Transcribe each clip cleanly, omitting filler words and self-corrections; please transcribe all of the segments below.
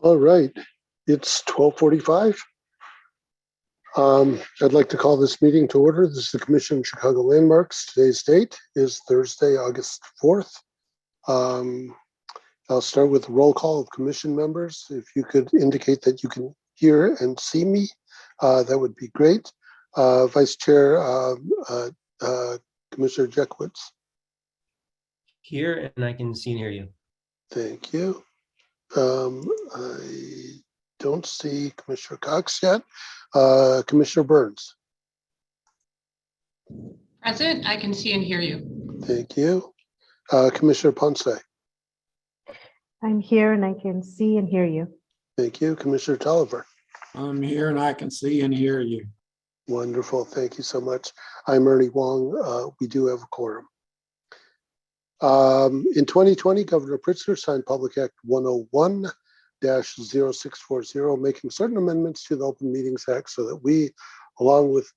All right, it's 12:45. I'd like to call this meeting to order. This is the Commission on Chicago Landmarks. Today's date is Thursday, August 4th. I'll start with a roll call of commission members. If you could indicate that you can hear and see me, that would be great. Vice Chair Commissioner Jekowitz. Here, and I can see and hear you. Thank you. I don't see Commissioner Cox yet. Commissioner Burns. Present, I can see and hear you. Thank you. Commissioner Ponce. I'm here and I can see and hear you. Thank you. Commissioner Tolliver. I'm here and I can see and hear you. Wonderful. Thank you so much. I'm Ernie Wong. We do have a quorum. In 2020, Governor Pritzker signed Public Act 101-0640, making certain amendments to the Open Meetings Act so that we, along with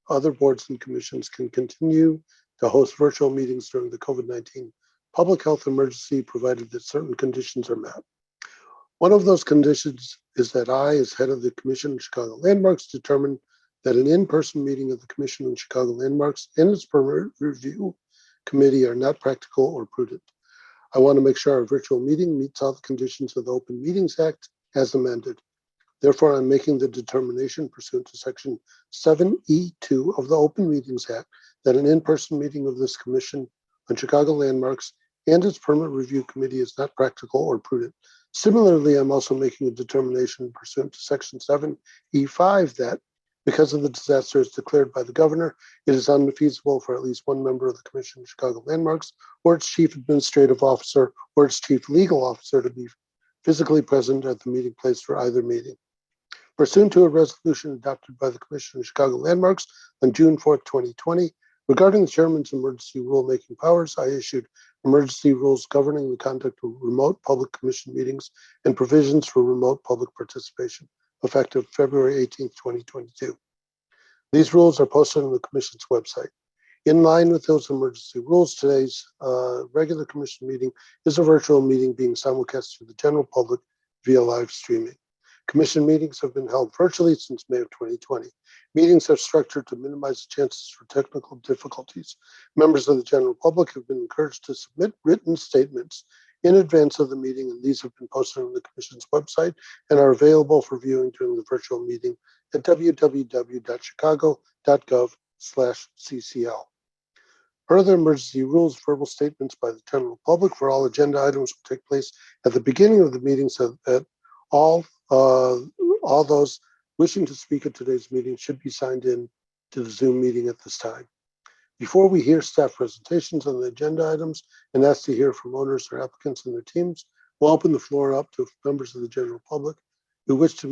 other boards and commissions, can continue to host virtual meetings during the COVID-19 public health emergency, provided that certain conditions are met. One of those conditions is that I, as head of the Commission on Chicago Landmarks, determine that an in-person meeting of the Commission on Chicago Landmarks and its permit review committee are not practical or prudent. I want to make sure our virtual meeting meets all the conditions of the Open Meetings Act as amended. Therefore, I'm making the determination pursuant to Section 7E2 of the Open Meetings Act that an in-person meeting of this Commission on Chicago Landmarks and its permit review committee is not practical or prudent. Similarly, I'm also making a determination pursuant to Section 7E5 that because of the disaster as declared by the governor, it is unfeasible for at least one member of the Commission on Chicago Landmarks or its chief administrative officer or its chief legal officer to be physically present at the meeting place for either meeting. Pursuant to a resolution adopted by the Commission on Chicago Landmarks on June 4th, 2020, regarding the chairman's emergency rulemaking powers, I issued emergency rules governing the conduct of remote public commission meetings and provisions for remote public participation, effective February 18th, 2022. These rules are posted on the Commission's website. In line with those emergency rules, today's regular Commission meeting is a virtual meeting being simulcast to the general public via live streaming. Commission meetings have been held virtually since May of 2020. Meetings are structured to minimize the chances for technical difficulties. Members of the general public have been encouraged to submit written statements in advance of the meeting, and these have been posted on the Commission's website and are available for viewing during the virtual meeting at www.chicago.gov/ccl. Per the emergency rules, verbal statements by the general public for all agenda items will take place at the beginning of the meeting so that all those wishing to speak at today's meeting should be signed in to the Zoom meeting at this time. Before we hear staff presentations on the agenda items and ask to hear from owners or applicants and their teams, we'll open the floor up to members of the general public who wish to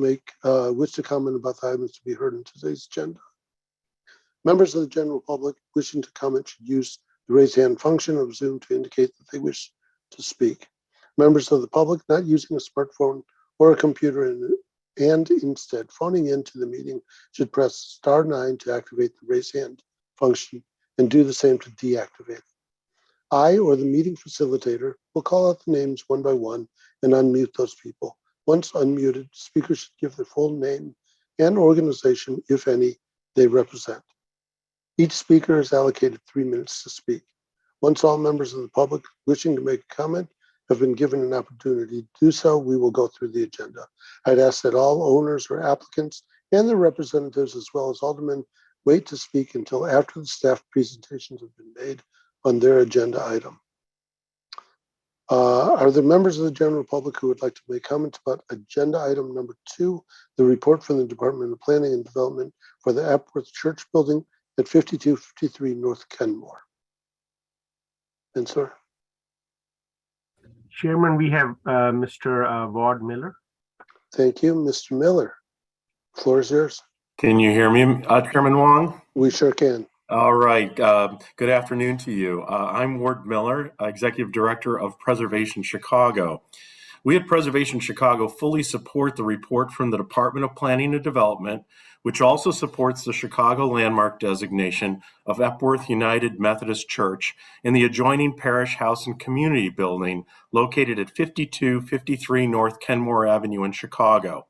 comment about the items to be heard in today's agenda. Members of the general public wishing to comment should use the raise hand function of Zoom to indicate that they wish to speak. Members of the public not using a smartphone or a computer and instead phoning into the meeting should press *9 to activate the raise hand function and do the same to deactivate it. I or the meeting facilitator will call out the names one by one and unmute those people. Once unmuted, speakers should give their full name and organization, if any, they represent. Each speaker is allocated 3 minutes to speak. Once all members of the public wishing to make a comment have been given an opportunity to do so, we will go through the agenda. I'd ask that all owners or applicants and their representatives, as well as aldermen, wait to speak until after the staff presentations have been made on their agenda item. Are there members of the general public who would like to make comments about agenda item number 2, the report from the Department of Planning and Development for the Appworth Church Building at 5253 North Kenmore? And sir. Chairman, we have Mr. Ward Miller. Thank you, Mr. Miller. Floor is yours. Can you hear me, Chairman Wong? We sure can. All right. Good afternoon to you. I'm Ward Miller, Executive Director of Preservation Chicago. We at Preservation Chicago fully support the report from the Department of Planning and Development, which also supports the Chicago landmark designation of Epworth United Methodist Church in the adjoining Parish House and Community Building located at 5253 North Kenmore Avenue in Chicago.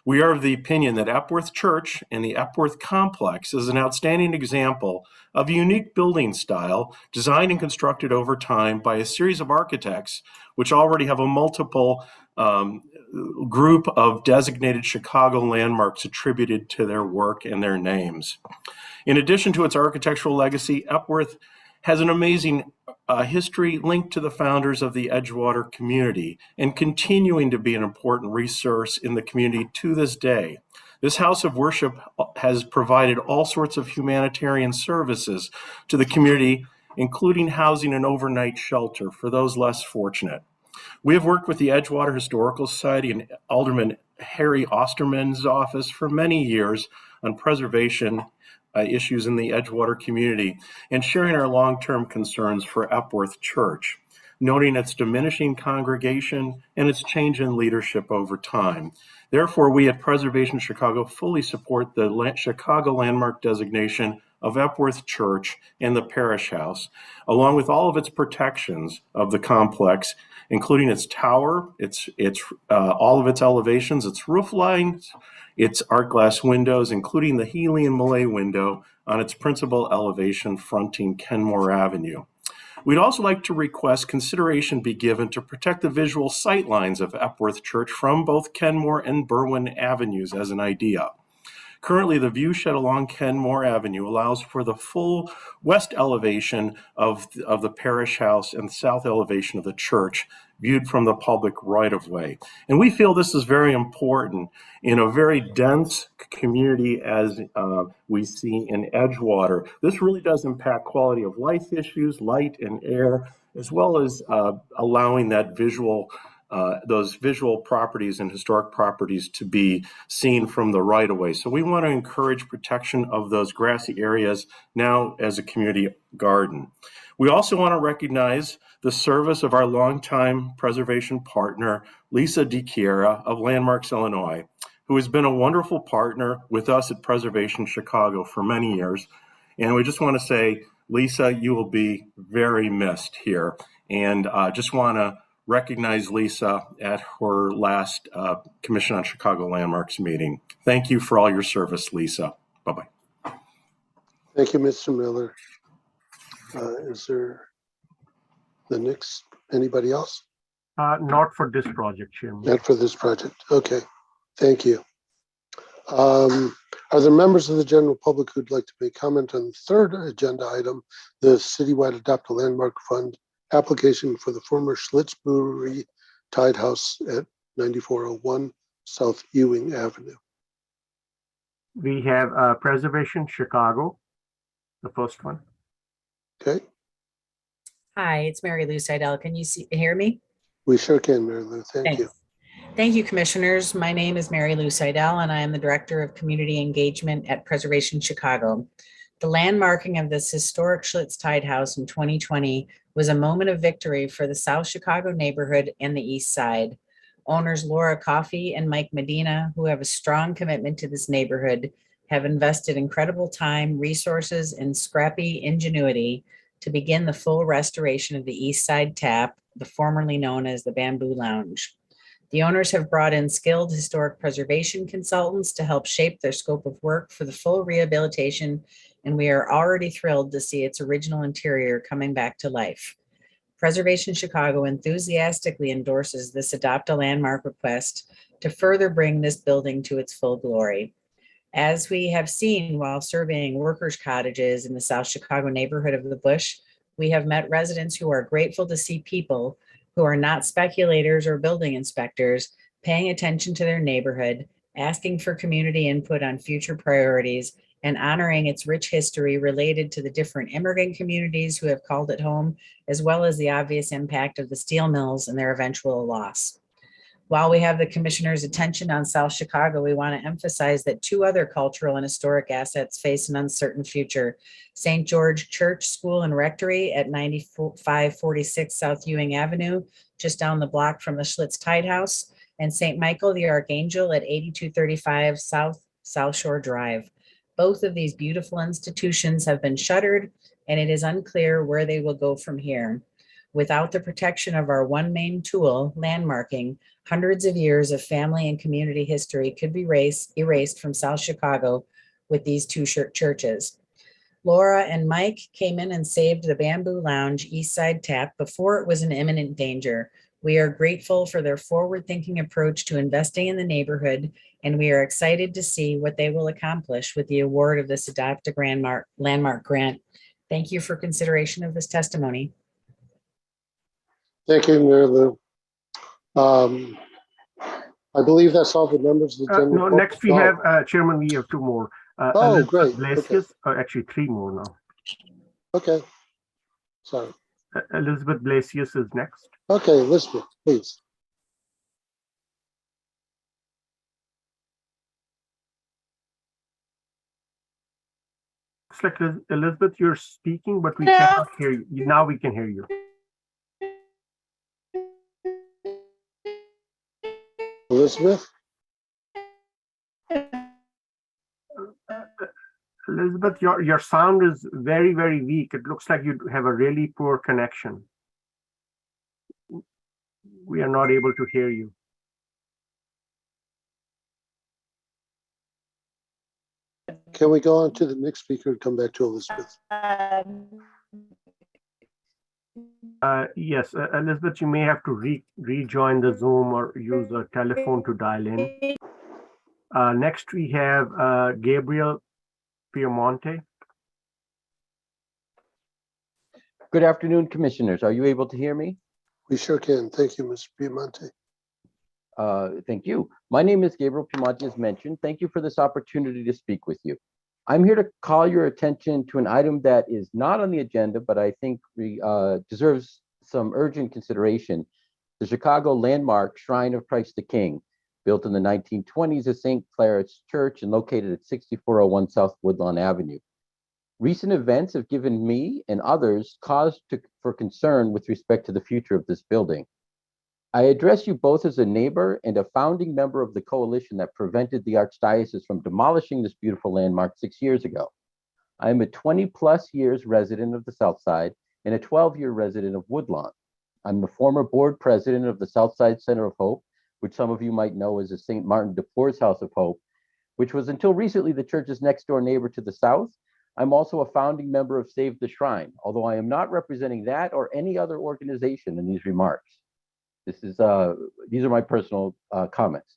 We are of the opinion that Epworth Church and the Epworth Complex is an outstanding example of a unique building style designed and constructed over time by a series of architects which already have a multiple group of designated Chicago landmarks attributed to their work and their names. In addition to its architectural legacy, Epworth has an amazing history linked to the founders of the Edgewater community and continuing to be an important resource in the community to this day. This house of worship has provided all sorts of humanitarian services to the community, including housing and overnight shelter for those less fortunate. We have worked with the Edgewater Historical Society and Alderman Harry Osterman's office for many years on preservation issues in the Edgewater community and sharing our long-term concerns for Epworth Church, noting its diminishing congregation and its change in leadership over time. Therefore, we at Preservation Chicago fully support the Chicago landmark designation of Epworth Church and the Parish House, along with all of its protections of the complex, including its tower, all of its elevations, its roof lines, its art glass windows, including the Healy and Malay window on its principal elevation fronting Kenmore Avenue. We'd also like to request consideration be given to protect the visual sightlines of Epworth Church from both Kenmore and Berwyn Avenues as an idea. Currently, the view shed along Kenmore Avenue allows for the full west elevation of the parish house and the south elevation of the church, viewed from the public right-of-way. And we feel this is very important in a very dense community as we see in Edgewater. This really does impact quality of life issues, light and air, as well as allowing that those visual properties and historic properties to be seen from the right-of-way. So we want to encourage protection of those grassy areas now as a community garden. We also want to recognize the service of our longtime preservation partner, Lisa DiChiara of Landmarks, Illinois, who has been a wonderful partner with us at Preservation Chicago for many years. And we just want to say, Lisa, you will be very missed here. And just want to recognize Lisa at her last Commission on Chicago Landmarks meeting. Thank you for all your service, Lisa. Bye-bye. Thank you, Mr. Miller. Is there the next, anybody else? Not for this project, Chairman. Not for this project. Okay, thank you. Are there members of the general public who'd like to make comment on the third agenda item, the citywide Adopt a Landmark Fund application for the former Schlitz Brewery Tide House at 9401 South Ewing Avenue? We have Preservation Chicago, the first one. Okay, Hi, it's Mary Lou Seidel. Can you hear me? we sure can, Mary Lou. Thank you. Thank you, Commissioners. My name is Mary Lou Seidel, and I am the Director of Community Engagement at Preservation Chicago. The landmarking of this historic Schlitz Tide House in 2020 was a moment of victory for the South Chicago neighborhood and the East Side. Owners Laura Coffey and Mike Medina, who have a strong commitment to this neighborhood, have invested incredible time, resources, and scrappy ingenuity to begin the full restoration of the East Side Tap, the formerly known as the Bamboo Lounge. The owners have brought in skilled historic preservation consultants to help shape their scope of work for the full rehabilitation, and we are already thrilled to see its original interior coming back to life. Preservation Chicago enthusiastically endorses this Adopt a Landmark request to further bring this building to its full glory. As we have seen while surveying workers' cottages in the South Chicago neighborhood of the Bush, we have met residents who are grateful to see people who are not speculators or building inspectors paying attention to their neighborhood, asking for community input on future priorities, and honoring its rich history related to the different immigrant communities who have called it home, as well as the obvious impact of the steel mills and their eventual loss. While we have the Commissioner's attention on South Chicago, we want to emphasize that two other cultural and historic assets face an uncertain future. St. George Church School and Rectory at 9546 South Ewing Avenue just down the block from the Schlitz Tide House, and St. Michael the Archangel at 8235 South Shore Drive. Both of these beautiful institutions have been shuttered, and it is unclear where they will go from here. Without the protection of our one main tool, landmarking, hundreds of years of family and community history could be erased from South Chicago with these two churches. Laura and Mike came in and saved the Bamboo Lounge East Side Tap before it was in imminent danger. We are grateful for their forward-thinking approach to investing in the neighborhood, and we are excited to see what they will accomplish with the award of this Adopt a Landmark grant. Thank you for consideration of this testimony. Thank you, Mary Lou. I believe that's all the members of the general. No, next we have, Chairman, we have two more. Oh, Elizabeth great. Blasius, actually three more now. Okay. Sorry. Elizabeth Blasius is next. Okay, Elizabeth, please. Looks like Elizabeth, you're speaking, but we cannot hear you. Now we can hear you. Elizabeth? Elizabeth, your sound is very, very weak. It looks like you have a really poor connection. We are not able to hear you. Can we go on to the next speaker and come back to Elizabeth? Yes, Elizabeth, you may have to rejoin the Zoom or use a telephone to dial in. Next, we have Gabriel Piemonte. Good afternoon, commissioners. Are you able to hear me? We sure can. Thank you, Mr. Piemonte. Thank you. My name is Gabriel Piemonte, as mentioned. Thank you for this opportunity to speak with you. I'm here to call your attention to an item that is not on the agenda, but I think deserves some urgent consideration. The Chicago landmark Shrine of Christ the King, built in the 1920s as St. Claret's Church and located at 6401 South Woodlawn Avenue. Recent events have given me and others cause for concern with respect to the future of this building. I address you both as a neighbor and a founding member of the coalition that prevented the Archdiocese from demolishing this beautiful landmark 6 years ago. I am a 20+ years resident of the South Side and a 12-year resident of Woodlawn. I'm the former board president of the Southside Center of Hope, which some of you might know as the St. Martin de Porres House of Hope, which was until recently the church's next door neighbor to the south. I'm also a founding member of Save the Shrine, although I am not representing that or any other organization in these remarks. These are my personal comments.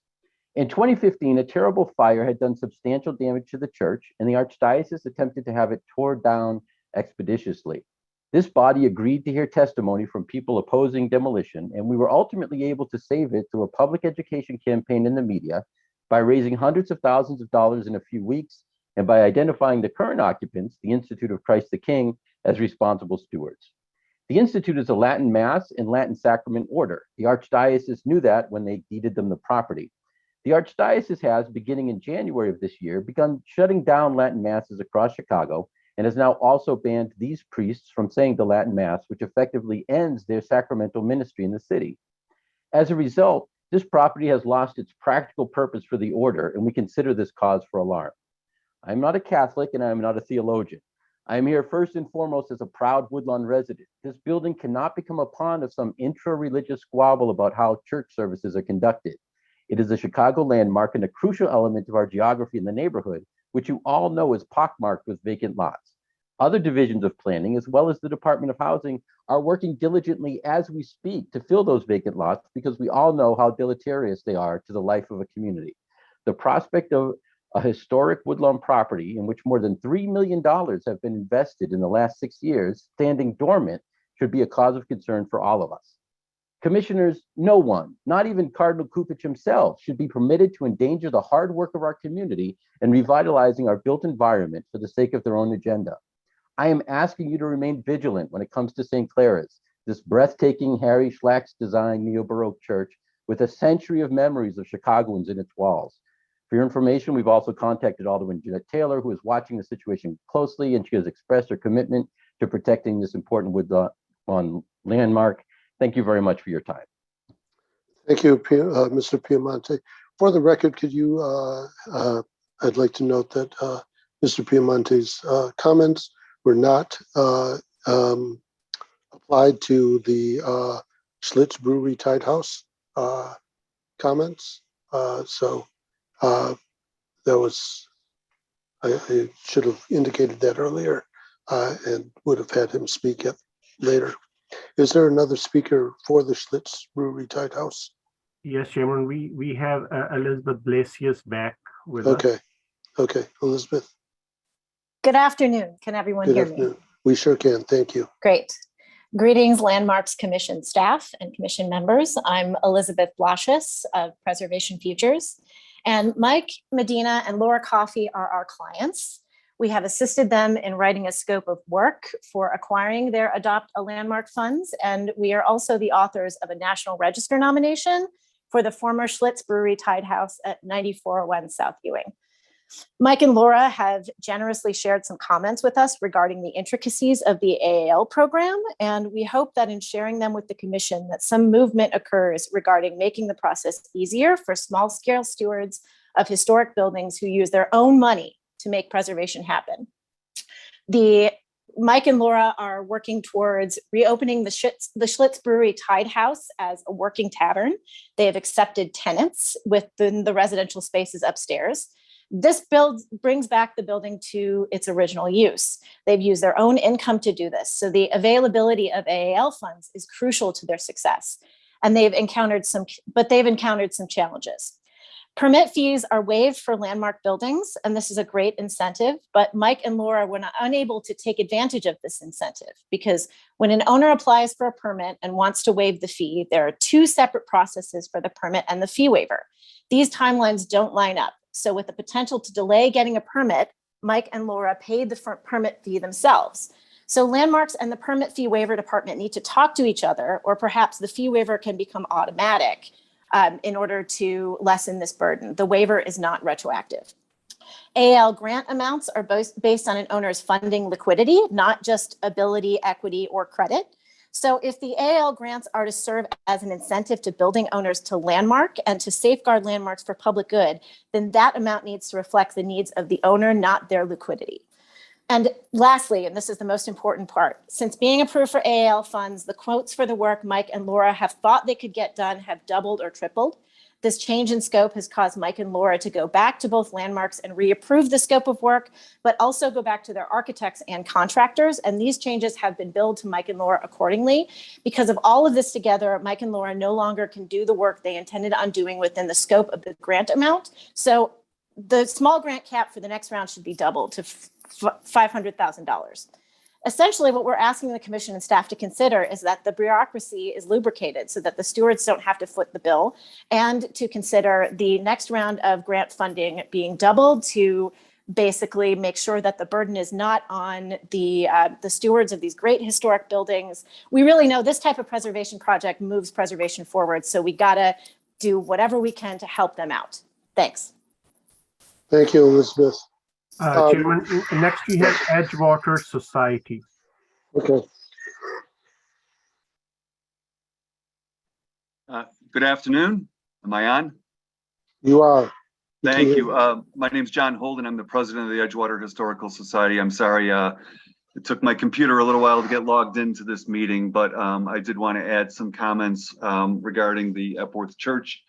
In 2015, a terrible fire had done substantial damage to the church, and the Archdiocese attempted to have it torn down expeditiously. This body agreed to hear testimony from people opposing demolition, and we were ultimately able to save it through a public education campaign in the media by raising hundreds of thousands of dollars in a few weeks and by identifying the current occupants, the Institute of Christ the King, as responsible stewards. The Institute is a Latin Mass and Latin Sacrament order. The Archdiocese knew that when they deeded them the property. The Archdiocese has, beginning in January of this year, begun shutting down Latin Masses across Chicago and has now also banned these priests from saying the Latin Mass, which effectively ends their sacramental ministry in the city. As a result, this property has lost its practical purpose for the order, and we consider this cause for alarm. I'm not a Catholic and I'm not a theologian. I am here first and foremost as a proud Woodlawn resident. This building cannot become a pawn of some intra-religious squabble about how church services are conducted. It is a Chicago landmark and a crucial element of our geography in the neighborhood, which you all know is pockmarked with vacant lots. Other divisions of planning, as well as the Department of Housing, are working diligently as we speak to fill those vacant lots because we all know how deleterious they are to the life of a community. The prospect of a historic Woodlawn property in which more than $3 million have been invested in the last 6 years, standing dormant, should be a cause of concern for all of us. Commissioners, no one, not even Cardinal Kupich himself, should be permitted to endanger the hard work of our community and revitalizing our built environment for the sake of their own agenda. I am asking you to remain vigilant when it comes to St. Claret's, this breathtaking Harry Schlitz designed neo-Baroque church with a century of memories of Chicagoans in its walls. For your information, we've also contacted Alderman Jeanette Taylor, who is watching the situation closely, and she has expressed her commitment to protecting this important Woodlawn landmark. Thank you very much for your time. Thank you, Mr. Piemonte. For the record, could you, I'd like to note that Mr. Piemonte's comments were not applied to the Schlitz Brewery Tide House comments. So that was, I should have indicated that earlier and would have had him speak later. Is there another speaker for the Schlitz Brewery Tide House? Yes, Chairman, we have Elizabeth Blasius back with us. Okay, Elizabeth. Good afternoon. Can everyone Good hear me? afternoon. We sure can. Thank you. Great. Greetings, Landmarks Commission staff and commission members. I'm Elizabeth Blasius of Preservation Futures, and Mike Medina and Laura Coffey are our clients. We have assisted them in writing a scope of work for acquiring their Adopt a Landmark funds, and we are also the authors of a National Register nomination for the former Schlitz Brewery Tide House at 9401 South Ewing. Mike and Laura have generously shared some comments with us regarding the intricacies of the AAL program, and we hope that in sharing them with the commission that some movement occurs regarding making the process easier for small-scale stewards of historic buildings who use their own money to make preservation happen. Mike and Laura are working towards reopening the Schlitz Brewery Tide House as a working tavern. They have accepted tenants within the residential spaces upstairs. This brings back the building to its original use. They've used their own income to do this. So the availability of AAL funds is crucial to their success. And they've encountered some challenges. Permit fees are waived for landmark buildings, and this is a great incentive, but Mike and Laura were unable to take advantage of this incentive because when an owner applies for a permit and wants to waive the fee, there are two separate processes for the permit and the fee waiver. These timelines don't line up. So with the potential to delay getting a permit, Mike and Laura paid the permit fee themselves. So landmarks and the permit fee waiver department need to talk to each other, or perhaps the fee waiver can become automatic in order to lessen this burden. The waiver is not retroactive. AAL grant amounts are both based on an owner's funding liquidity, not just ability, equity, or credit. So if the AAL grants are to serve as an incentive to building owners to landmark and to safeguard landmarks for public good, then that amount needs to reflect the needs of the owner, not their liquidity. And lastly, and this is the most important part, since being approved for AAL funds, the quotes for the work Mike and Laura have thought they could get done have doubled or tripled. This change in scope has caused Mike and Laura to go back to both landmarks and reapprove the scope of work, but also go back to their architects and contractors. And these changes have been billed to Mike and Laura accordingly. Because of all of this together, Mike and Laura no longer can do the work they intended on doing within the scope of the grant amount. So the small grant cap for the next round should be doubled to $500,000. Essentially, what we're asking the commission and staff to consider is that the bureaucracy is lubricated so that the stewards don't have to foot the bill, and to consider the next round of grant funding being doubled to basically make sure that the burden is not on the stewards of these great historic buildings. We really know this type of preservation project moves preservation forward, so we gotta do whatever we can to help them out. Thanks. Thank you, Elizabeth. Chairman, next we have Edgewater Society. Okay. Good afternoon. Am I on? You are. Thank you. My name is John Holden. I'm the president of the Edgewater Historical Society. I'm sorry, it took my computer a little while to get logged into this meeting, but I did want to add some comments regarding the Epworth Church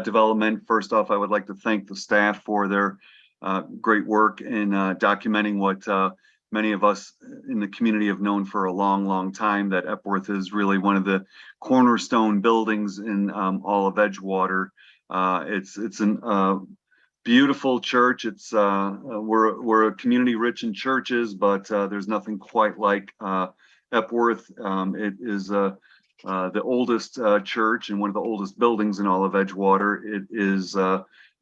development. First off, I would like to thank the staff for their great work in documenting what many of us in the community have known for a long, long time, that Epworth is really one of the cornerstone buildings in all of Edgewater. It's a beautiful church. It's we're a community rich in churches, but there's nothing quite like Epworth. It is the oldest church and one of the oldest buildings in all of Edgewater. It is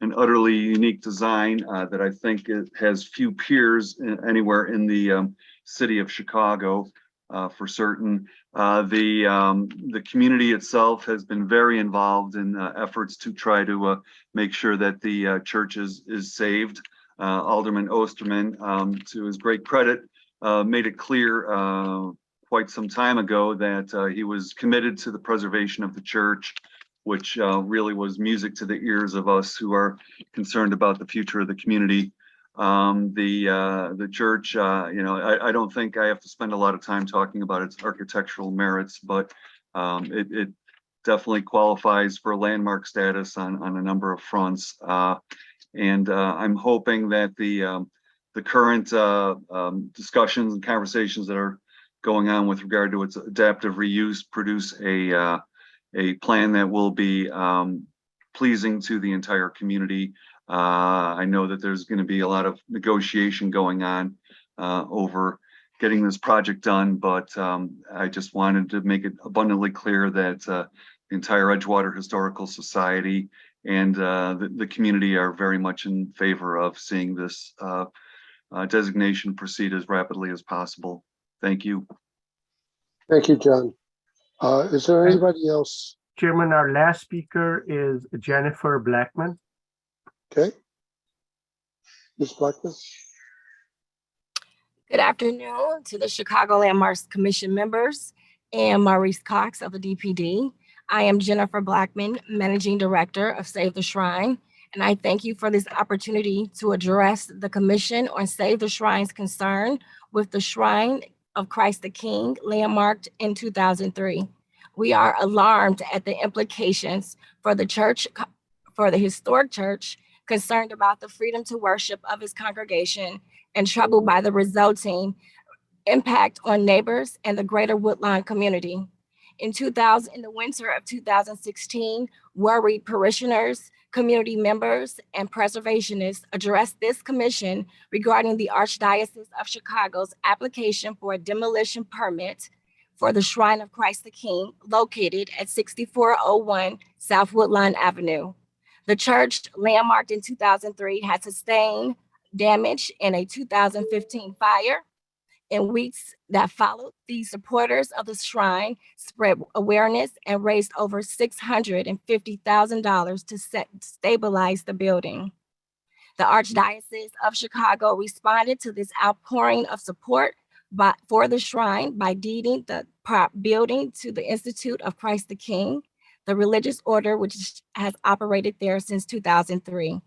an utterly unique design that I think it has few peers anywhere in the city of Chicago, for certain. The community itself has been very involved in efforts to try to make sure that the church is saved. Alderman Osterman, to his great credit, made it clear quite some time ago that he was committed to the preservation of the church. which really was music to the ears of us who are concerned about the future of the community. The church, I don't think I have to spend a lot of time talking about its architectural merits, but it definitely qualifies for landmark status on a number of fronts. And I'm hoping that the current discussions and conversations that are going on with regard to its adaptive reuse produce a plan that will be pleasing to the entire community. I know that there's going to be a lot of negotiation going on over getting this project done, but I just wanted to make it abundantly clear that the entire Edgewater Historical Society and the community are very much in favor of seeing this designation proceed as rapidly as possible. Thank you. Thank you, John. Is there anybody else? Chairman, our last speaker is Jennifer Blackman. Okay. Ms. Blackman. Good afternoon to the Chicago Landmarks Commission members and Maurice Cox of the DPD. I am Jennifer Blackman, Managing Director of Save the Shrine, and I thank you for this opportunity to address the Commission on Save the Shrine's concern with the Shrine of Christ the King, landmarked in 2003. We are alarmed at the implications for the church, for the historic church, concerned about the freedom to worship of its congregation, and troubled by the resulting impact on neighbors and the greater Woodlawn community. In the winter of 2016, worried parishioners, community members, and preservationists addressed this commission regarding the Archdiocese of Chicago's application for a demolition permit for the Shrine of Christ the King located at 6401 South Woodlawn Avenue. The church, landmarked in 2003, had sustained damage in a 2015 fire. In weeks that followed, the supporters of the shrine spread awareness and raised over $650,000 to stabilize the building. The Archdiocese of Chicago responded to this outpouring of support for the shrine by deeding the building to the Institute of Christ the King, the religious order which has operated there since 2003.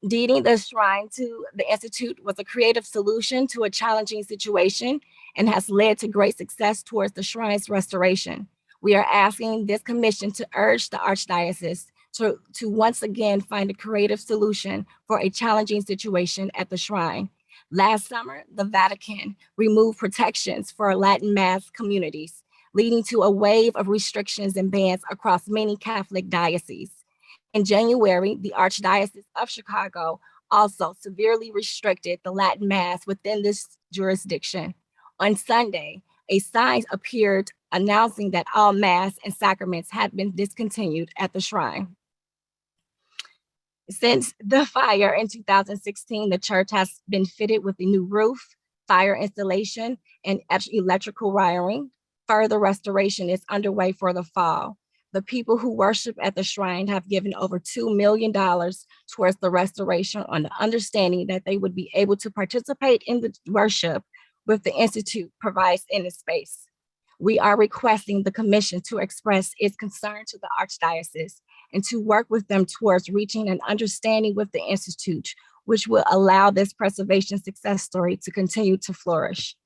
Deeding the shrine to the Institute was a creative solution to a challenging situation and has led to great success towards the shrine's restoration. We are asking this commission to urge the Archdiocese to once again find a creative solution for a challenging situation at the shrine. Last summer, the Vatican removed protections for Latin Mass communities, leading to a wave of restrictions and bans across many Catholic dioceses. In January, the Archdiocese of Chicago also severely restricted the Latin Mass within this jurisdiction. On Sunday, a sign appeared announcing that all Mass and sacraments had been discontinued at the shrine. Since the fire in 2016, the church has been fitted with a new roof, fire installation, and electrical wiring. Further restoration is underway for the fall. The people who worship at the shrine have given over $2 million towards the restoration on the understanding that they would be able to participate in the worship with the Institute provides in the space. We are requesting the commission to express its concern to the Archdiocese and to work with them towards reaching an understanding with the Institute, which will allow this preservation success story to continue to flourish.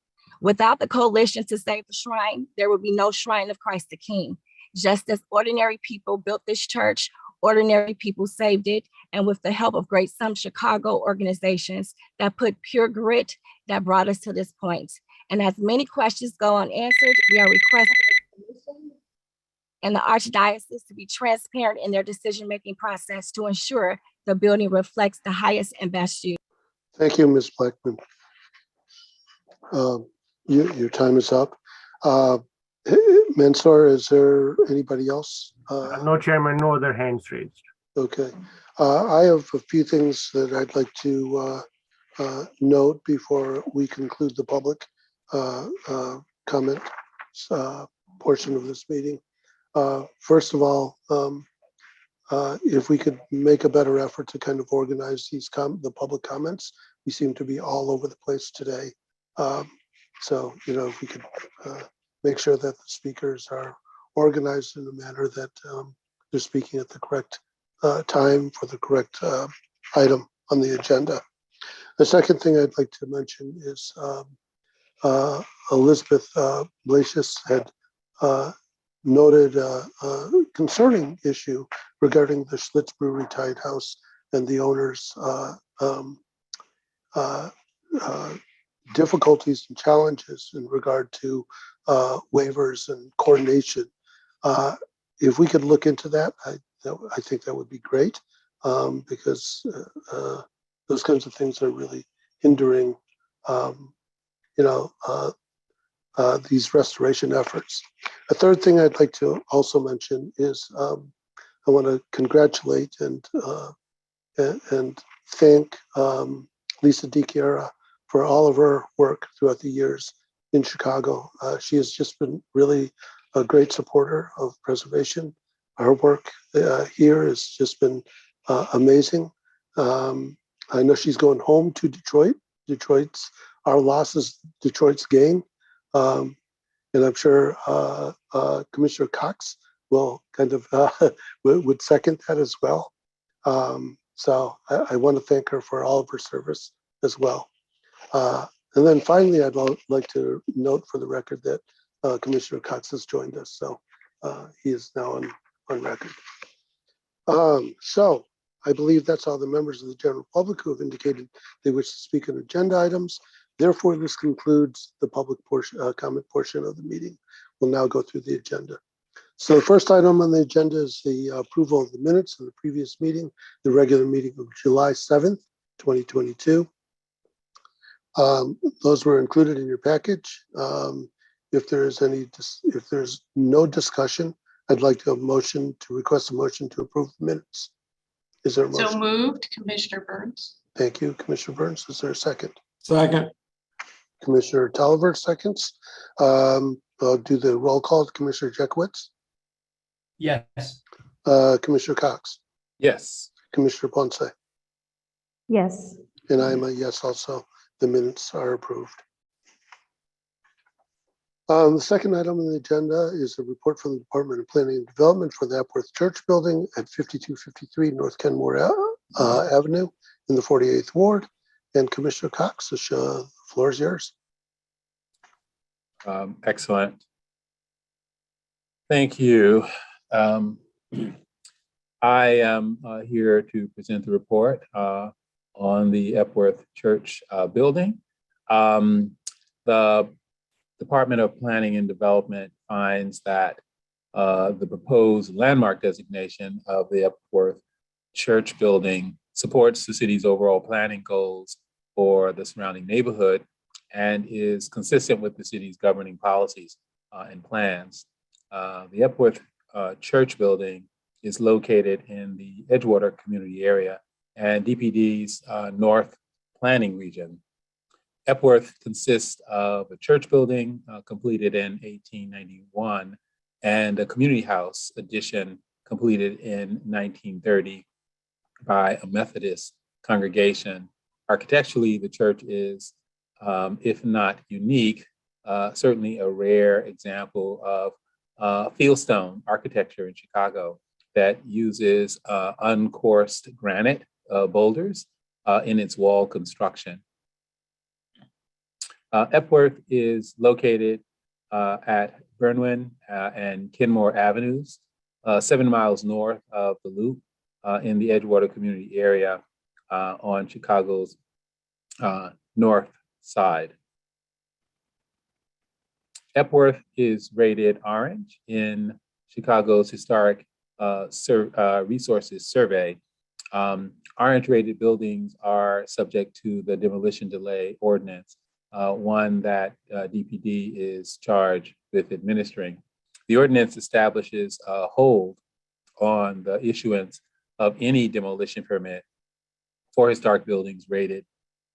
Without the coalition to save the shrine, there would be no Shrine of Christ the King. Just as ordinary people built this church, ordinary people saved it, and with the help of some Chicago organizations that put pure grit that brought us to this point. And as many questions go unanswered, we are requesting the commission and the Archdiocese to be transparent in their decision-making process to ensure the building reflects the highest and best use. Thank you, Ms. Blackman. Your time is up. Mansour, is there anybody else? No, Chairman, no other hands raised. Okay. I have a few things that I'd like to note before we conclude the public comment portion of this meeting. First of all, if we could make a better effort to kind of organize the public comments. We seem to be all over the place today. So, if we could make sure that the speakers are organized in a manner that they're speaking at the correct time for the correct item on the agenda. The second thing I'd like to mention is Elizabeth Blasius had noted a concerning issue regarding the Schlitz Brewery Tide House and the owner's difficulties and challenges in regard to waivers and coordination. If we could look into that, I think that would be great, because those kinds of things are really hindering, these restoration efforts. A third thing I'd like to also mention is I want to congratulate and thank Lisa DiChiara for all of her work throughout the years in Chicago. She has just been really a great supporter of preservation. Her work here has just been amazing. I know she's going home to Detroit. Our loss is Detroit's gain. And I'm sure Commissioner Cox will kind of would second that as well. So I want to thank her for all of her service as well. And then finally, I'd like to note for the record that Commissioner Cox has joined us. So he is now on record. So I believe that's all the members of the general public who have indicated they wish to speak on agenda items. Therefore, this concludes the public portion, comment portion of the meeting. We'll now go through the agenda. So the first item on the agenda is the approval of the minutes of the previous meeting, the regular meeting of July 7th, 2022. Those were included in your package. If there's no discussion, I'd like to request a motion to approve the minutes. Is there a motion? So moved, Commissioner Burns. Thank you, Commissioner Burns. Is there a second? Second. Commissioner Tolliver seconds. I'll do the roll call. Commissioner Jekowitz. Yes. Commissioner Cox. Yes. Commissioner Ponce. Yes. And I'm a yes also. The minutes are approved. The second item on the agenda is a report from the Department of Planning and Development for the Appworth Church Building at 5253 North Kenmore Avenue in the 48th Ward. And Commissioner Cox, the floor is yours. Excellent. Thank you. I am here to present the report on the Epworth Church building. The Department of Planning and Development finds that the proposed landmark designation of the Epworth Church building supports the city's overall planning goals for the surrounding neighborhood and is consistent with the city's governing policies and plans. The Epworth Church building is located in the Edgewater community area and DPD's North Planning region. Epworth consists of a church building completed in 1891 and a community house addition completed in 1930 by a Methodist congregation. Architecturally, the church is, if not unique, certainly a rare example of fieldstone architecture in Chicago that uses uncoursed granite boulders in its wall construction. Epworth is located at Burnwin and Kenmore Avenues, 7 miles north of the Loop in the Edgewater community area on Chicago's north side. Epworth is rated orange in Chicago's Historic Resources Survey. Orange rated buildings are subject to the demolition delay ordinance, one that DPD is charged with administering. The ordinance establishes a hold on the issuance of any demolition permit for historic buildings rated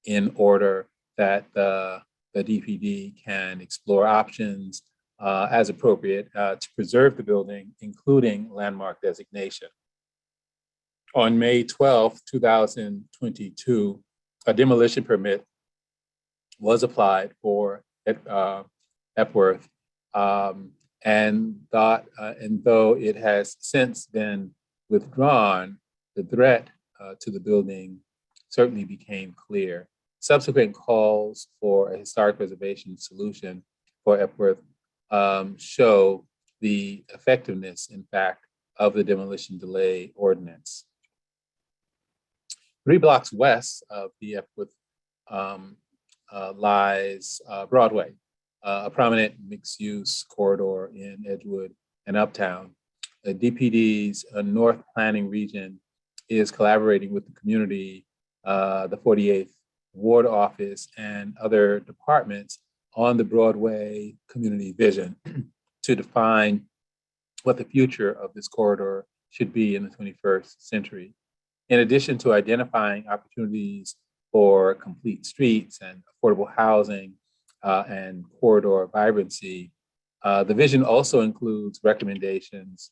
in order that the DPD can explore options as appropriate to preserve the building, including landmark designation. On May 12, 2022, a demolition permit was applied for Epworth, and though it has since been withdrawn, the threat to the building certainly became clear. Subsequent calls for a historic preservation solution for Epworth show the effectiveness, in fact, of the demolition delay ordinance. 3 blocks west of the Epworth lies Broadway, a prominent mixed-use corridor in Edgewood and Uptown. The DPD's North Planning Region is collaborating with the community, the 48th Ward Office, and other departments on the Broadway community vision to define what the future of this corridor should be in the 21st century. In addition to identifying opportunities for complete streets and affordable housing and corridor vibrancy, the vision also includes recommendations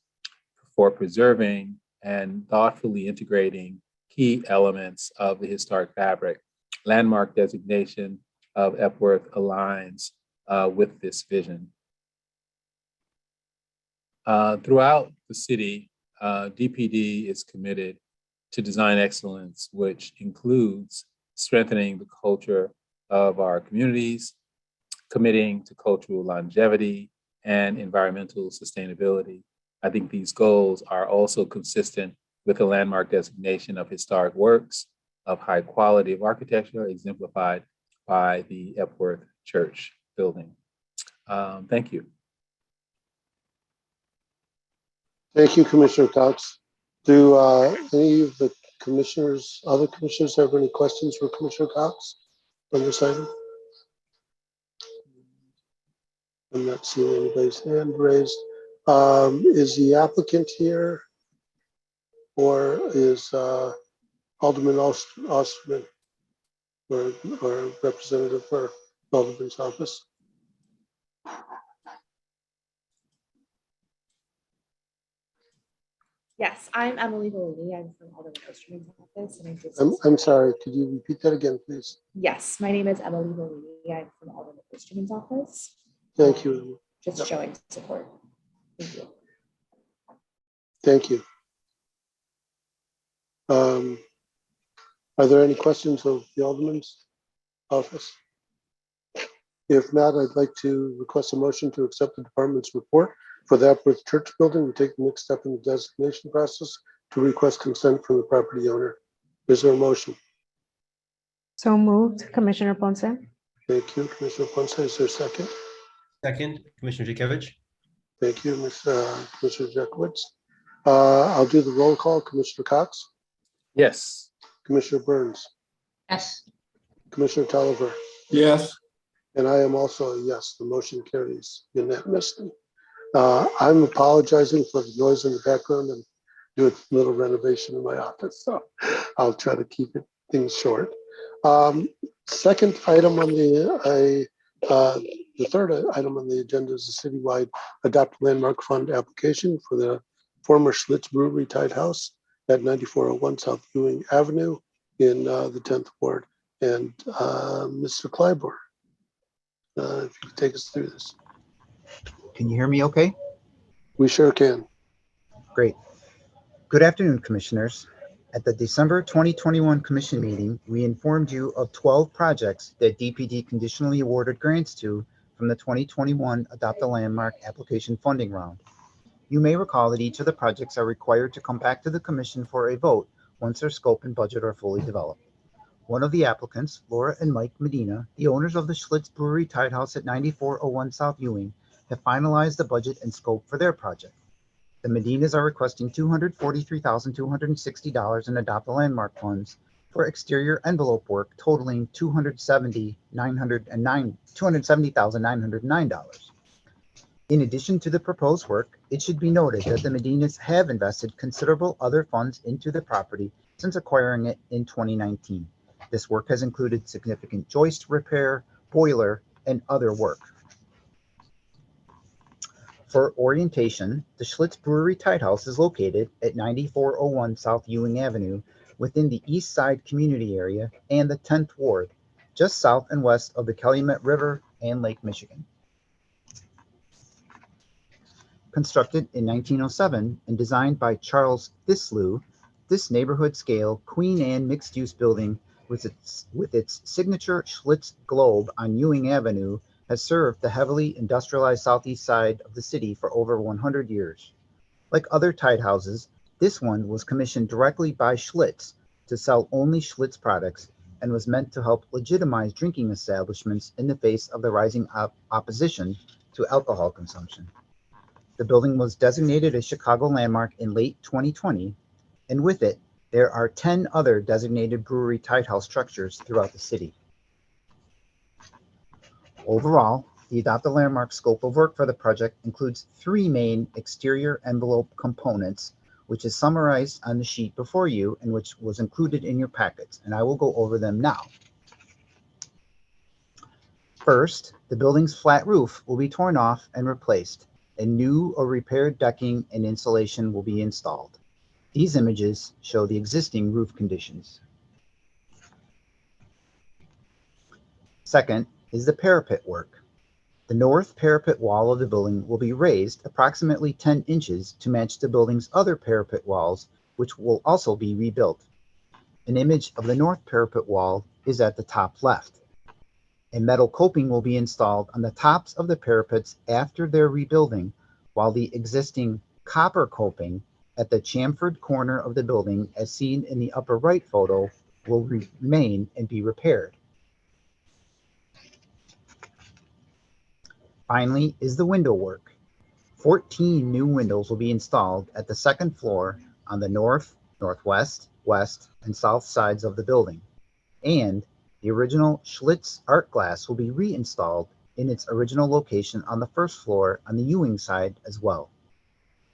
for preserving and thoughtfully integrating key elements of the historic fabric. Landmark designation of Epworth aligns with this vision. Throughout the city, DPD is committed to design excellence, which includes strengthening the culture of our communities, committing to cultural longevity and environmental sustainability. I think these goals are also consistent with the landmark designation of historic works of high quality of architecture, exemplified by the Epworth Church building. Thank you. Thank you, Commissioner Cox. Do any of the other commissioners have any questions for Commissioner Cox on this item? I'm not seeing anybody's hand raised. Is the applicant here, or is Alderman Osterman or representative for Alderman's office? Yes, I'm Emily Bellini. I'm from Alderman Osterman's office. And I'm sorry, could you repeat that again, please? Yes, my name is Emily Bellini. I'm from Alderman Osterman's office. Thank you. Just showing support. Thank you. Thank you. Are there any questions of the Alderman's office? If not, I'd like to request a motion to accept the department's report for the Appworth Church building and take the next step in the designation process to request consent from the property owner. Is there a motion? So moved, Commissioner Ponce. Thank you, Commissioner Ponce. Is there a second? Second, Commissioner Jakevich. Thank you, Commissioner Jakowitz. I'll do the roll call. Commissioner Cox? Yes. Commissioner Burns? Yes. Commissioner Tolliver? Yes. And I am also a yes. The motion carries unanimously. I'm apologizing for the noise in the background and doing a little renovation in my office, so I'll try to keep things short. Second item on the third item on the agenda is the citywide Adopt Landmark Fund application for the former Schlitz Brewery Tied House at 9401 South Ewing Avenue in the 10th Ward. And Mr. Clybourne, if you could take us through this. Can you hear me okay? We sure can. Great. Good afternoon, commissioners. At the December 2021 commission meeting, we informed you of 12 projects that DPD conditionally awarded grants to from the 2021 Adopt a Landmark application funding round. You may recall that each of the projects are required to come back to the commission for a vote once their scope and budget are fully developed. One of the applicants, Laura and Mike Medina, the owners of the Schlitz Brewery Tied House at 9401 South Ewing, have finalized the budget and scope for their project. The Medinas are requesting $243,260 in Adopt a Landmark funds for exterior envelope work totaling $270,909. In addition to the proposed work, it should be noted that the Medinas have invested considerable other funds into the property since acquiring it in 2019. This work has included significant joist repair, boiler, and other work. For orientation, the Schlitz Brewery Tied House is located at 9401 South Ewing Avenue within the East Side community area and the 10th Ward, just south and west of the Calumet River and Lake Michigan. Constructed in 1907 and designed by Charles Thislew, this neighborhood-scale Queen Anne mixed-use building with its signature Schlitz globe on Ewing Avenue has served the heavily industrialized southeast side of the city for over 100 years. Like other tied houses, this one was commissioned directly by Schlitz to sell only Schlitz products and was meant to help legitimize drinking establishments in the face of the rising opposition to alcohol consumption. The building was designated a Chicago landmark in late 2020, and with it, there are 10 other designated brewery tied house structures throughout the city. Overall, the Adopt a Landmark scope of work for the project includes 3 main exterior envelope components, which is summarized on the sheet before you and which was included in your packets, and I will go over them now. First, the building's flat roof will be torn off and replaced, and new or repaired decking and insulation will be installed. These images show the existing roof conditions. Second is the parapet work. The north parapet wall of the building will be raised approximately 10 inches to match the building's other parapet walls, which will also be rebuilt. An image of the north parapet wall is at the top left. A metal coping will be installed on the tops of the parapets after their rebuilding, while the existing copper coping at the chamfered corner of the building, as seen in the upper right photo, will remain and be repaired. Finally is the window work. 14 new windows will be installed at the second floor on the north, northwest, west, and south sides of the building, and the original Schlitz art glass will be reinstalled in its original location on the first floor on the Ewing side as well.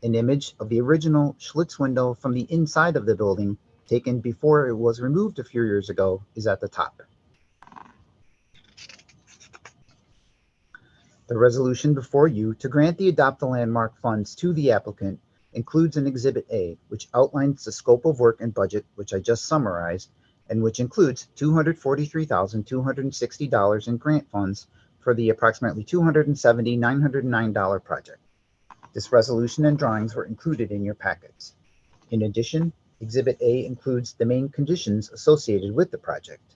An image of the original Schlitz window from the inside of the building, taken before it was removed a few years ago, is at the top. The resolution before you to grant the Adopt a Landmark funds to the applicant includes an Exhibit A, which outlines the scope of work and budget, which I just summarized, and which includes $243,260 in grant funds for the approximately $270,909 project. This resolution and drawings were included in your packets. In addition, Exhibit A includes the main conditions associated with the project.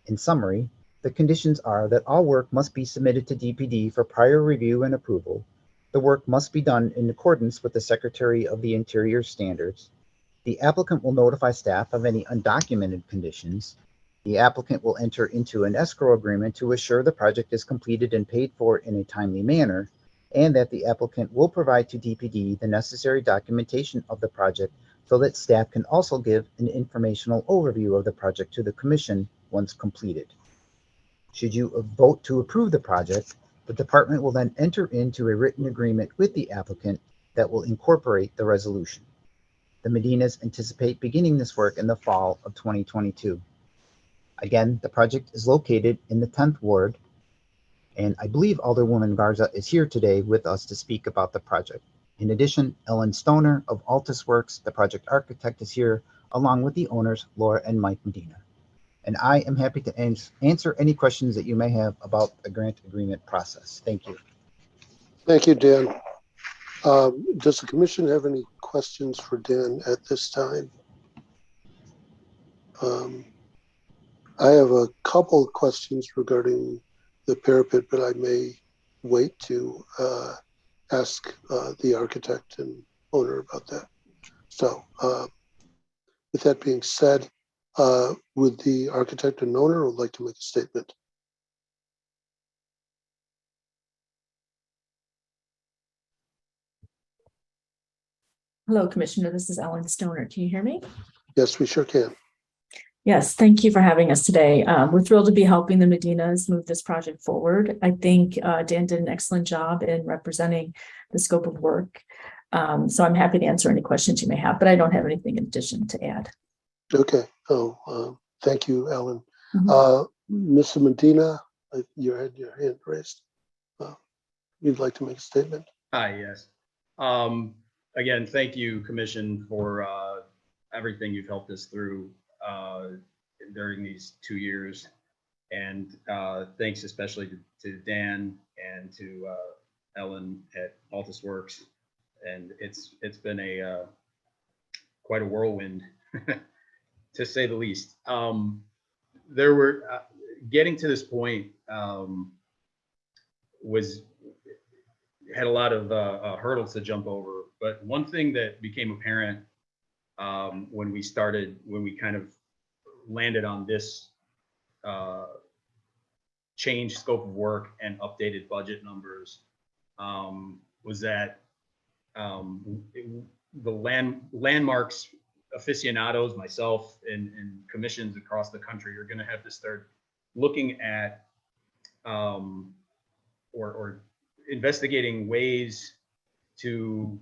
In summary, the conditions are that all work must be submitted to DPD for prior review and approval. The work must be done in accordance with the Secretary of the Interior standards. The applicant will notify staff of any undocumented conditions. The applicant will enter into an escrow agreement to assure the project is completed and paid for in a timely manner, and that the applicant will provide to DPD the necessary documentation of the project so that staff can also give an informational overview of the project to the Commission once completed. Should you vote to approve the project, the department will then enter into a written agreement with the applicant that will incorporate the resolution. The Medinas anticipate beginning this work in the fall of 2022. Again, the project is located in the 10th Ward, and I believe Alderwoman Garza is here today with us to speak about the project. In addition, Ellen Stoner of Altus Works, the project architect, is here, along with the owners, Laura and Mike Medina. And I am happy to answer any questions that you may have about the grant agreement process. Thank you. Thank you, Dan. Does the commission have any questions for Dan at this time? I have a couple of questions regarding the parapet, but I may wait to ask the architect and owner about that. So with that being said, would the architect and owner would like to make a statement? Hello, Commissioner. This is Ellen Stoner. Can you hear me? Yes, we sure can. Yes, thank you for having us today. We're thrilled to be helping the Medinas move this project forward. I think Dan did an excellent job in representing the scope of work. So I'm happy to answer any questions you may have, but I don't have anything in addition to add. Okay. Thank you, Ellen. Mr. Medina, you had your hand raised. You'd like to make a statement? Hi, yes. Again, thank you, Commission, for everything you've helped us through during these 2 years. And thanks especially to Dan and to Ellen at Altus Works And it's been a quite a whirlwind, to say the least. There were getting to this point had a lot of hurdles to jump over. But one thing that became apparent when we kind of landed on this changed scope of work and updated budget numbers was that the landmarks aficionados, myself, and commissions across the country are going to have to start looking at or investigating ways to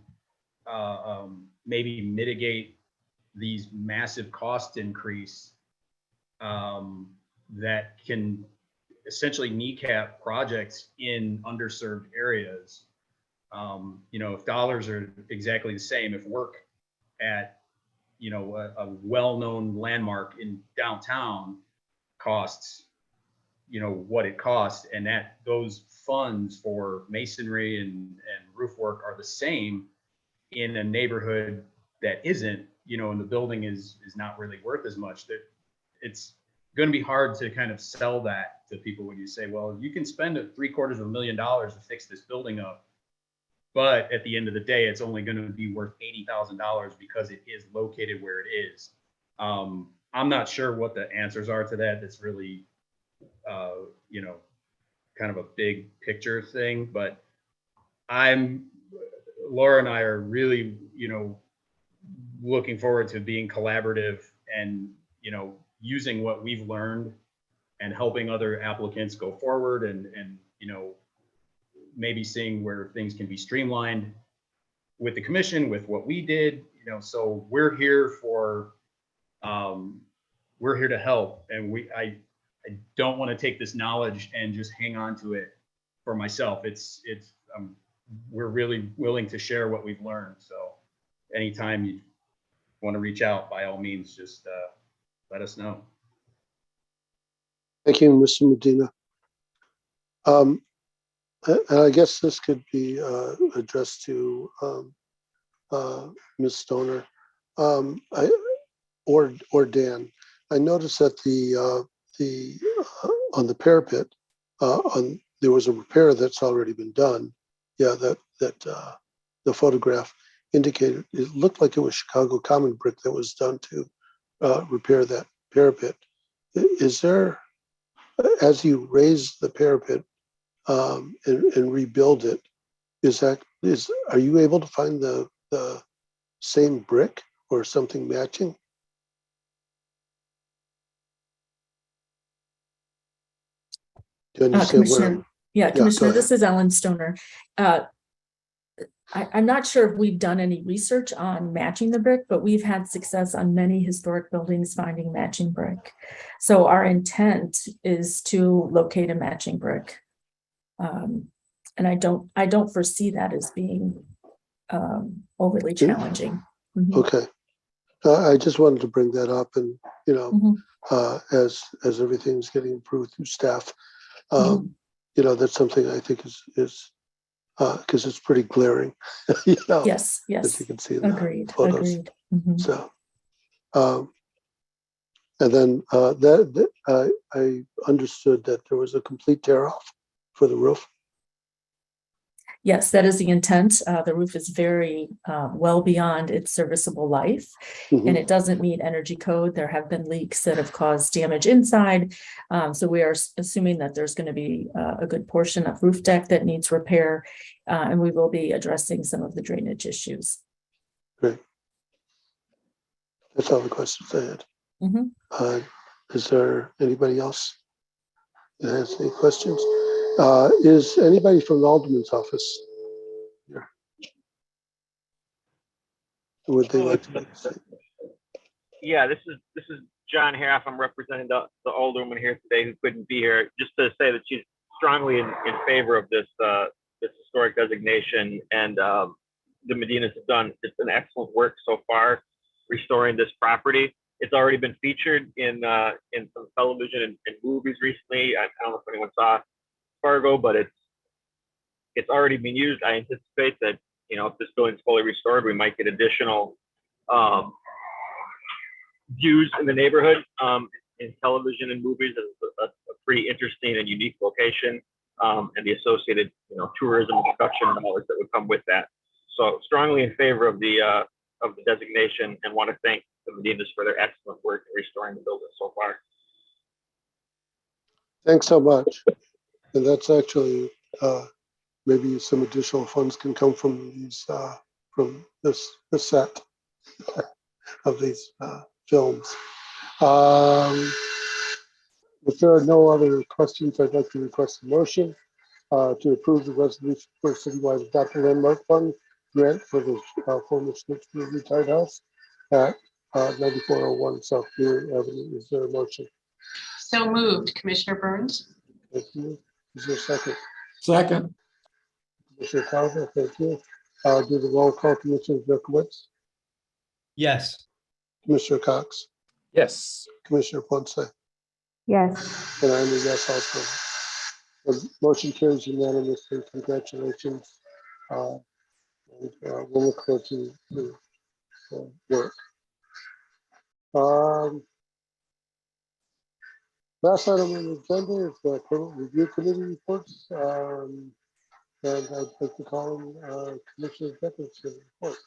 maybe mitigate these massive cost increase that can essentially kneecap projects in underserved areas. If dollars are exactly the same, if work at a well-known landmark in downtown costs what it costs, and that those funds for masonry and roof work are the same in a neighborhood that isn't, and the building is not really worth as much, that it's going to be hard to kind of sell that to people when you say, well, you can spend $750,000 to fix this building up, but at the end of the day, it's only going to be worth $80,000 because it is located where it is. I'm not sure what the answers are to that. That's really, kind of a big picture thing, but Laura and I are really, looking forward to being collaborative and, using what we've learned and helping other applicants go forward and maybe seeing where things can be streamlined with the commission, with what we did, so we're here to help. And I don't want to take this knowledge and just hang on to it for myself. We're really willing to share what we've learned. So anytime you want to reach out, by all means, just let us know. Thank you, Mr. Medina. And I guess this could be addressed to Ms. Stoner or Dan. I noticed that on the parapet, there was a repair that's already been done. Yeah, that the photograph indicated. It looked like it was Chicago Common brick that was done to repair that parapet. Is there, as you raise the parapet and rebuild it, are you able to find the same brick or something matching? Do you understand Commissioner, Commissioner, this is Ellen Stoner. I'm not sure if we've done any research on matching the brick, but we've had success on many historic buildings finding matching brick. So our intent is to locate a matching brick. And I don't foresee that as being overly challenging. Mm-hmm. Okay. I just wanted to bring that up, and as everything's getting improved through staff, that's something I think is because it's pretty glaring, Yes, as you can see in the agreed. photos. Agreed. Mm-hmm. So, and then I understood that there was a complete tear off for the roof. Yes, that is the intent. The roof is very well beyond its serviceable life, and it doesn't meet energy code. There have been leaks that have caused damage inside. So we are assuming that there's going to be a good portion of roof deck that needs repair, and we will be addressing some of the drainage issues. Great. That's all the questions I had. Is there anybody else that has any questions? Is anybody from the Alderman's office here? Would they like to make a statement? Yeah, this is John Harraf. I'm representing the Alderman here today who couldn't be here. Just to say that she's strongly in favor of this historic designation, and the Medinas have done an excellent work so far restoring this property. It's already been featured in some television and movies recently. I don't know if anyone saw Fargo, but it's already been used. I anticipate that if this building's fully restored, we might get additional views in the neighborhood in television and movies. It's a pretty interesting and unique location, and the associated tourism and production dollars that would come with that. So strongly in favor of the designation, and want to thank the Medinas for their excellent work in restoring the building so far. Thanks so much. And that's actually maybe some additional funds can come from these from this set of these films. If there are no other questions, I'd like to request a motion to approve the resolution for citywide adopted landmark fund grant for the former Schlitz Brewery Tight House at 9401 South Brewery Avenue. Is there a motion? So moved, Commissioner Burns. Thank you. Is there a second? Second. Commissioner Carver, thank you. Do the roll call. Commissioner Berkowitz, Yes. Commissioner Cox, Yes. Commissioner Ponce, Yes. and I'm a yes also. The motion carries unanimously. Congratulations. And, we'll look forward to work. Last item on the agenda is the permit review committee reports. And I'd like to call in Commissioner Beckett to report.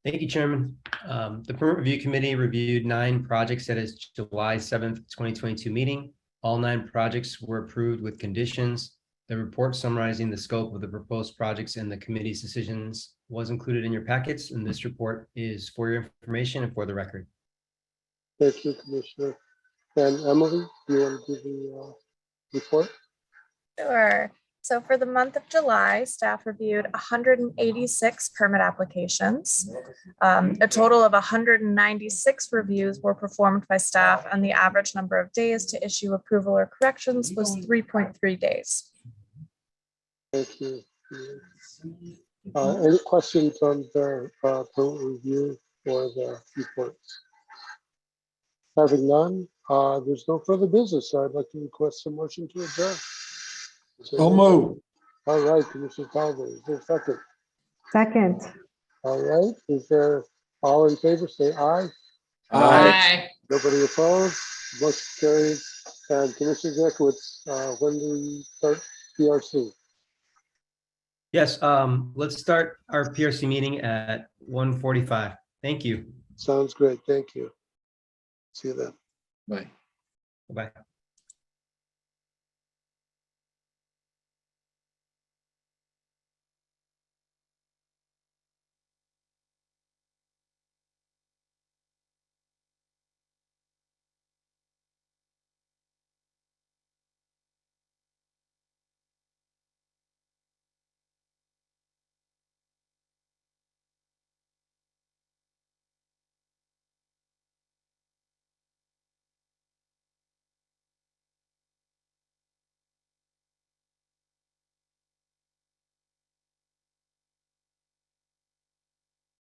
Thank you, Chairman. The Permit Review Committee reviewed 9 projects at its July 7th, 2022 meeting. All 9 projects were approved with conditions. The report summarizing the scope of the proposed projects and the committee's decisions was included in your packets, and this report is for your information and for the record. Thank you, Commissioner. And Emily, do you want to give the report? Sure. So for the month of July, staff reviewed 186 permit applications. A total of 196 reviews were performed by staff, and the average number of days to issue approval or corrections was 3.3 days. Thank you. Any questions on the permit review or the reports? Having none, there's no further business, so I'd like to request a motion to adjourn. So move. All right, Commissioner Calvin, is there a second? Second. All right, is there all in favor? Say aye. Aye. Nobody opposed? Motion carried. And Commissioner Zekowitz, when do we start PRC? Yes, let's start our PRC meeting at 1:45. Thank you. Sounds great. Thank you. See you then. Bye. Bye.